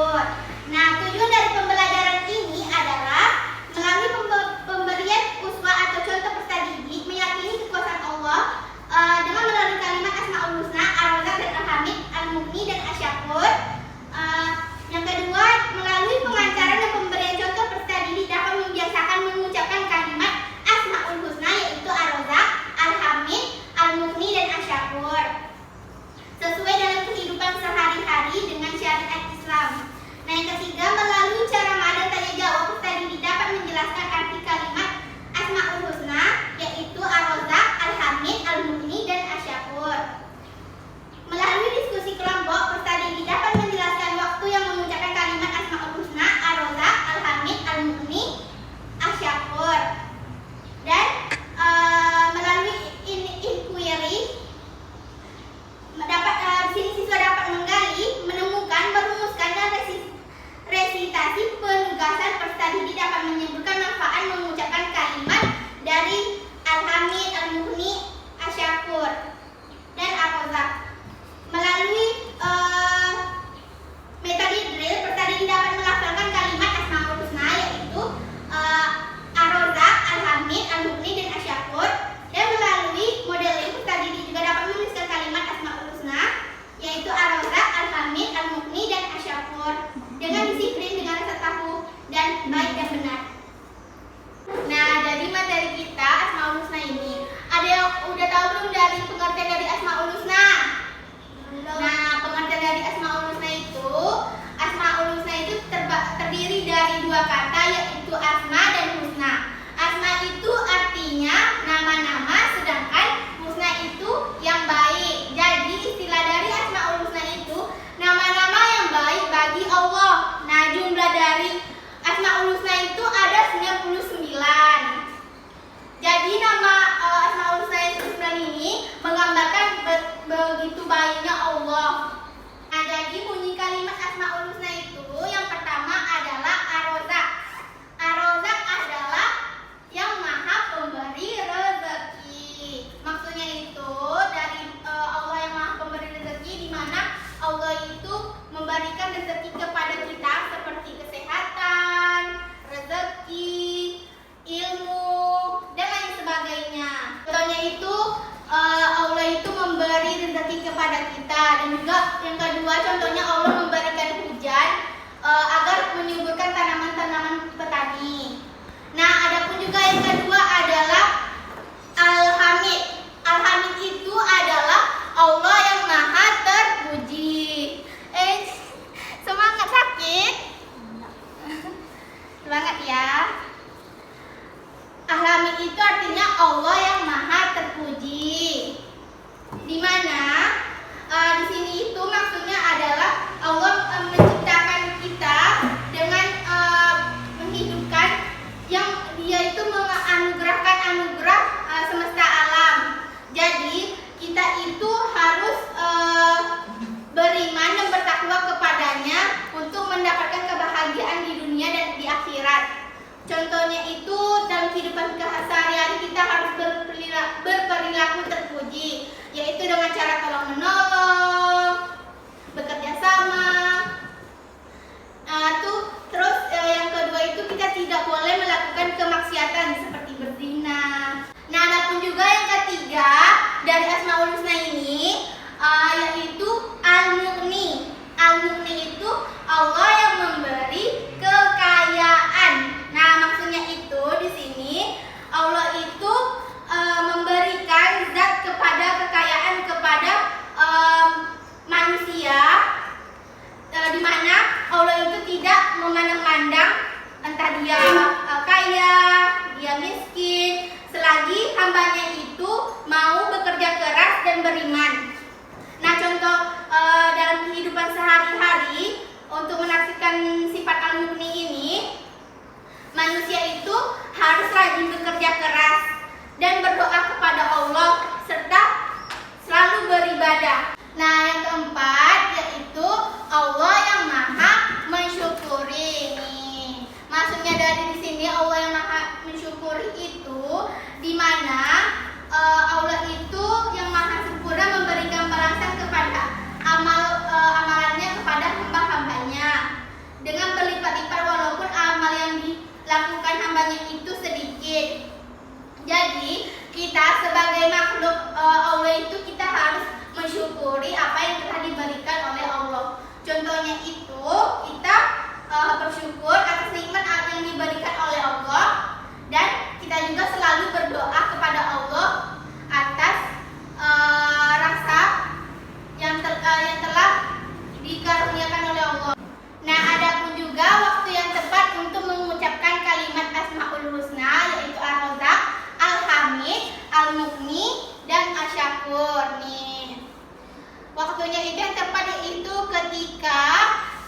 asykur. Nah, tujuan dari pembelajaran ini adalah melalui pemberian uswah atau contoh peserta didik meyakini kekuasaan Allah dengan melalui kalimat Asmaul Husna, Ar-Razzaq dan Al-Hamid, Al-Mughni dan Asy-Syakur. Yang kedua, melalui pengajaran dan pemberian contoh peserta didik dapat membiasakan mengucapkan kalimat Asmaul Husna yaitu Ar-Razzaq, Al-Hamid, Al-Mughni dan Asy-Syakur sesuai dalam kehidupan sehari-hari dengan syariat Islam. Nah, yang ketiga, melalui cara dan tanya jawab peserta didik dapat menjelaskan arti kalimat Asmaul Husna yaitu Ar-Razzaq, Al-Hamid, Al-Mughni dan Asy-Syakur. Melalui diskusi kelompok, peserta didik dapat menjelaskan waktu yang mengucapkan kalimat Asmaul Husna, Ar-Razzaq, Al-Hamid, Al-Mughni, Asy-Syakur. Dan melalui inquiry siswa dapat menggali, menemukan, merumuskan dan resitasi penugasan. Peserta didik dapat menyebutkan manfaat mengucapkan kalimat dari Al-Hamid, Al-Mughni, Asy-Syakur dan Ar-Razzaq. Melalui metode drill, peserta didik dapat melafalkan kalimat Asmaul Husna yaitu Ar-Razzaq, Al-Hamid, Al-Mughni dan Asy-Syakur. Dan melalui modeling, peserta didik juga dapat menuliskan kalimat Asmaul Husna yaitu Ar-Razzaq, Al-Hamid, Al-Mughni dan Asy-Syakur dengan disiplin, dengan rasa tahu dan baik dan benar. Nah, jadi materi kita Asmaul Husna ini, ada yang udah tahu belum dari pengertian dari Asmaul Husna? Nah, pengertian dari Asmaul Husna itu terdiri dari dua kata yaitu asma dan husna. Asma itu artinya nama-nama, sedangkan husna itu yang baik. Jadi istilah dari Asmaul Husna itu nama-nama yang baik bagi Allah. Nah, jumlah dari Asmaul Husna itu ada 99. Jadi nama Asmaul Husna yang 99 ini menggambarkan begitu baiknya Allah. Nah, jadi bunyi kalimat Asmaul Husna itu yang pertama adalah Ar-Razzaq. Ar-Razzaq adalah yang maha pemberi rezeki. Maksudnya itu dari Allah yang maha pemberi rezeki, di mana Allah itu memberikan rezeki kepada kita seperti kesehatan, rezeki, ilmu dan lain sebagainya. Contohnya itu Allah itu memberi rezeki kepada kita, dan juga yang kedua contohnya Allah memberikan hujan agar menyuburkan tanaman-tanaman petani. Nah, adapun juga yang kedua adalah Al-Hamid. Al-Hamid itu adalah Allah yang maha terpuji. Semangat sakit. Semangat ya. Al-Hamid itu artinya Allah yang maha terpuji. Di mana di sini itu maksudnya adalah Allah menciptakan kita dengan menghidupkan, yang dia itu menganugerahkan anugerah semesta alam. Jadi kita itu harus beriman dan bertakwa kepadanya untuk mendapatkan kebahagiaan di dunia dan di akhirat. Contohnya itu dalam kehidupan sehari-hari kita harus berperilaku terpuji, yaitu dengan cara tolong menolong, bekerja sama. Terus yang kedua itu kita tidak boleh melakukan kemaksiatan seperti berzina. Nah, adapun juga yang ketiga dari Asmaul Husna ini yaitu Al-Mughni. Al-Mughni itu Allah yang memberi kekayaan. Nah, maksudnya itu di sini Allah itu memberikan zat kekayaan kepada manusia, di mana Allah itu tidak memandang-mandang entah dia kaya, dia miskin, selagi hambanya itu mau bekerja keras dan beriman. Nah, contoh dalam kehidupan sehari-hari untuk menaksirkan sifat Al-Mughni ini, manusia itu harus rajin bekerja keras dan berdoa kepada Allah serta selalu beribadah. Nah, yang keempat yaitu Allah yang maha mensyukuri. Nih, maksudnya dari di sini Allah yang maha mensyukuri itu di mana Allah itu yang maha sempurna memberikan balasan kepada amalannya kepada hamba-hamba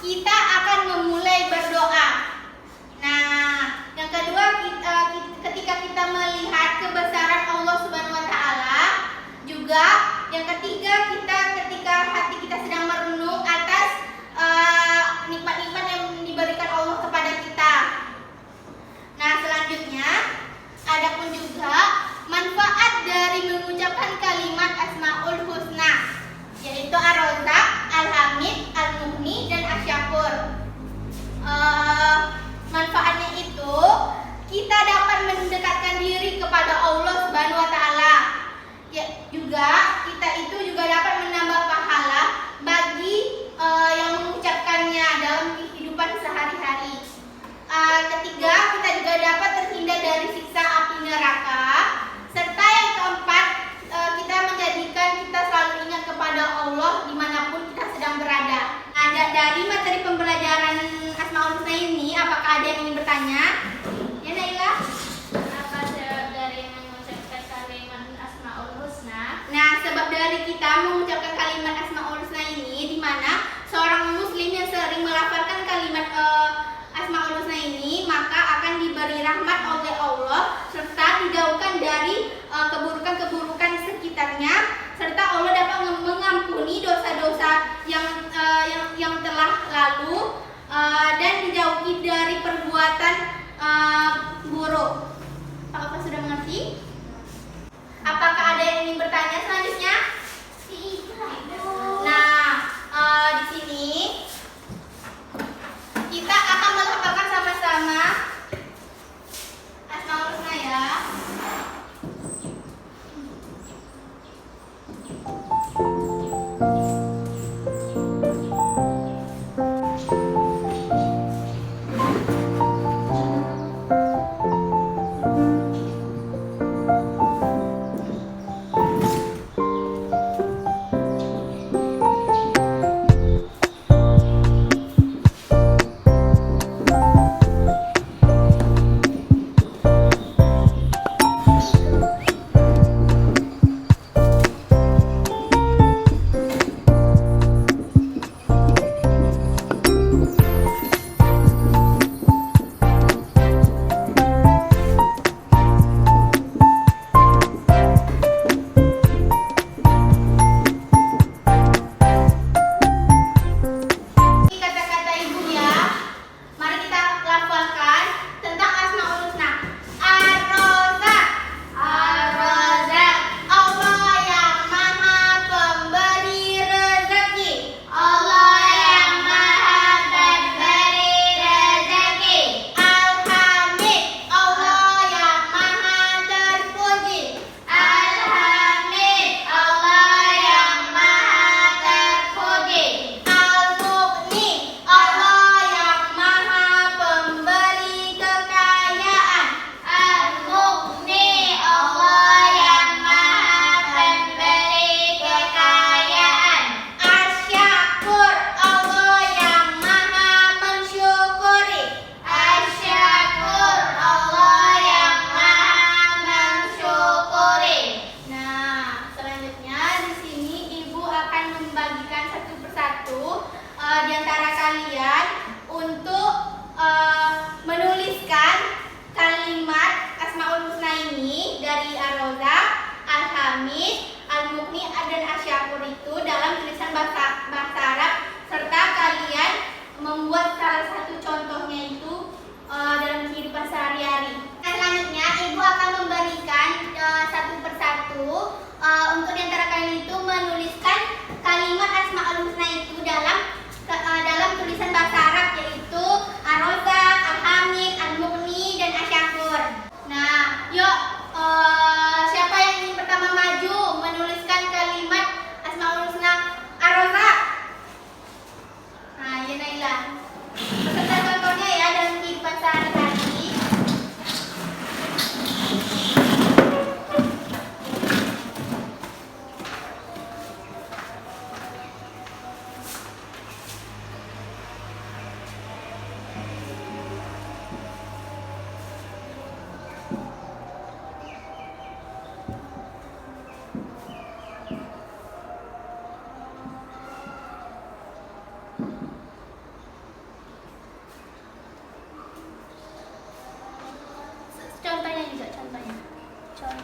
kita akan memulai berdoa. Nah, yang kedua, ketika kita melihat kebesaran Allah Subhanahu wa taala, juga yang ketiga, ketika hati kita sedang merenung atas nikmat-nikmat yang diberikan Allah kepada kita. Nah, selanjutnya ada pun juga manfaat dari mengucapkan kalimat Asmaul Husna, yaitu Ar-Razzaq, Al-Hamid, Al-Mughni, dan Asy-Syakur. Manfaatnya itu kita dapat mendekatkan diri kepada Allah Subhanahu wa taala. Ya, juga kita itu juga dapat menambah pahala bagi yang mengucapkannya dalam kehidupan sehari-hari. Ketiga, kita juga dapat terhindar dari siksa api neraka. Serta yang keempat, kita menjadikan kita selalu ingat kepada Allah dimanapun kita sedang berada. Ada dari materi pembelajaran Asmaul Husna ini, apakah ada yang ingin bertanya? Ya, Naila? Apa sebab dari mengucapkan kalimat Asmaul Husna? Nah, sebab dari kita mengucapkan kalimat Asmaul Husna ini, di mana seorang muslim yang sering melafalkan kalimat Asmaul Husna ini, maka akan diberi rahmat oleh Allah serta dijauhkan dari keburukan-keburukan di sekitarnya, serta Allah dapat mengampuni dosa-dosa yang telah lalu dan dijauhi dari perbuatan buruk. Apakah sudah mengerti? Apakah ada yang ingin bertanya selanjutnya? Nah, di sini kita akan melafalkan sama-sama Asmaul Husna ya.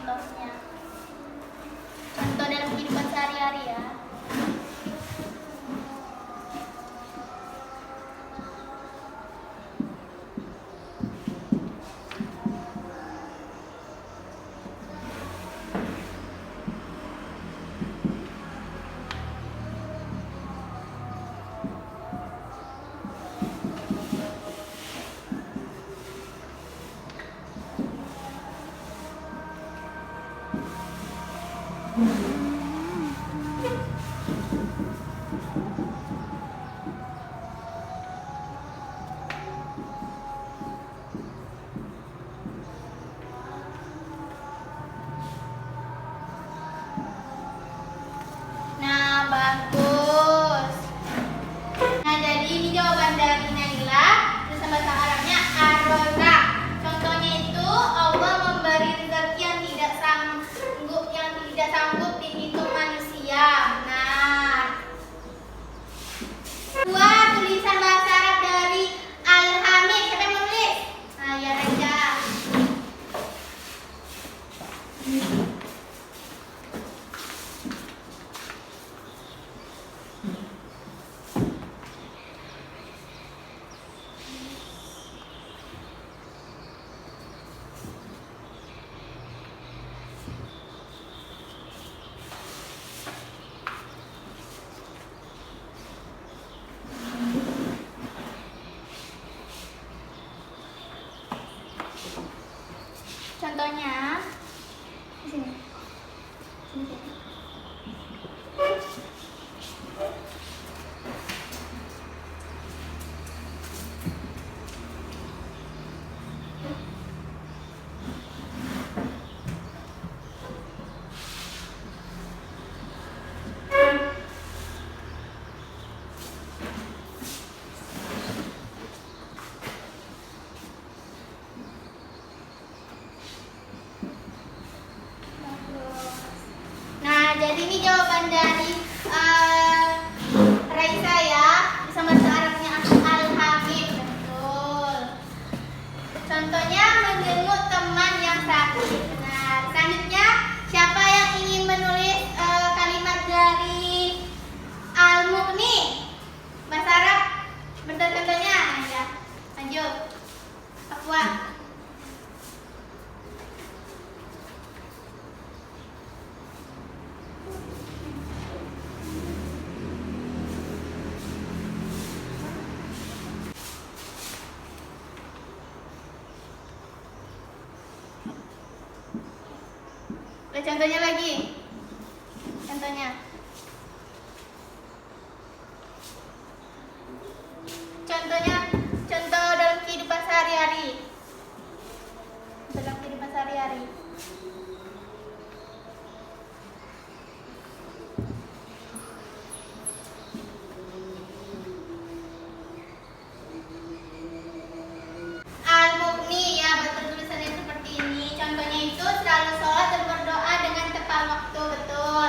contohnya. Contoh dalam kehidupan sehari-hari ya. Nah, bagus. Nah, jadi ini jawaban dari Naila. Terus bahasa Arabnya ar-razaq. Contohnya itu Allah memberi rezeki yang tidak sanggup dihitung manusia. Benar. Dua, tulisan bahasa Arab dari Al-Hamid. Siapa yang menulis? Nah, ya Raja. Contohnya di sini. Sini. Nah, jadi ini jawaban dari Raisa ya. Bisa bahasa Arabnya Al-Hamid. Betul. Contohnya menjenguk teman yang sakit. Benar. Selanjutnya, siapa yang ingin menulis kalimat dari Al-Mughni? Bahasa Arab. Bentar contohnya. Nah, ya. Lanjut. Afwan. Contohnya lagi. Contohnya. Contoh dalam kehidupan sehari-hari. Dalam kehidupan sehari-hari. Al-Mughni ya, betul tulisannya seperti ini. Contohnya itu selalu sholat dan berdoa dengan tepat waktu. Betul.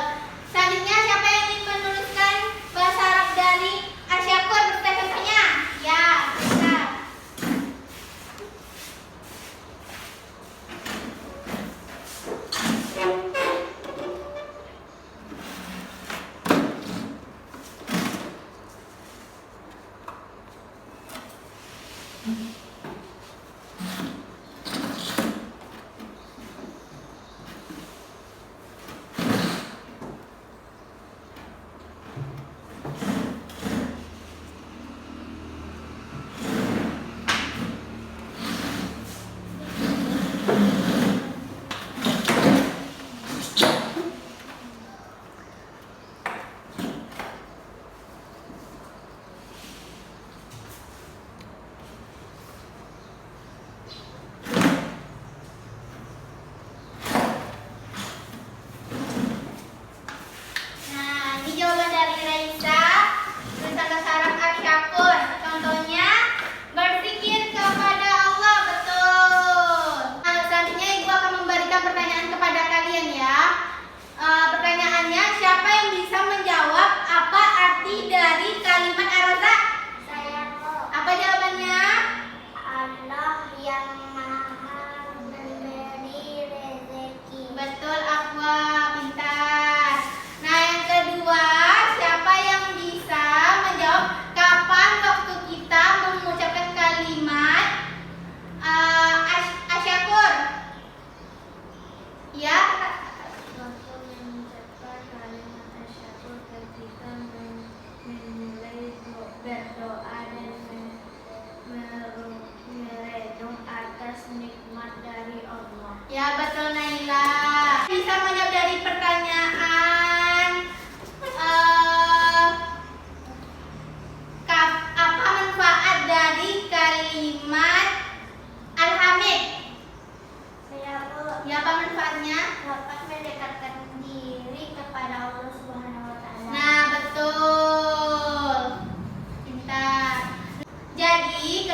Selanjutnya, siapa yang ingin menuliskan bahasa Arab dari Asyakur beserta contohnya? Ya, bisa.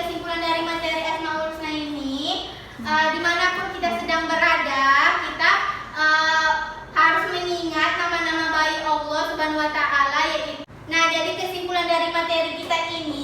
kesimpulan dari materi Asmaul Husna ini, dimanapun kita sedang berada, kita harus mengingat nama-nama baik Allah Subhanahu wa Ta'ala, yaitu. Nah, jadi kesimpulan dari materi kita ini,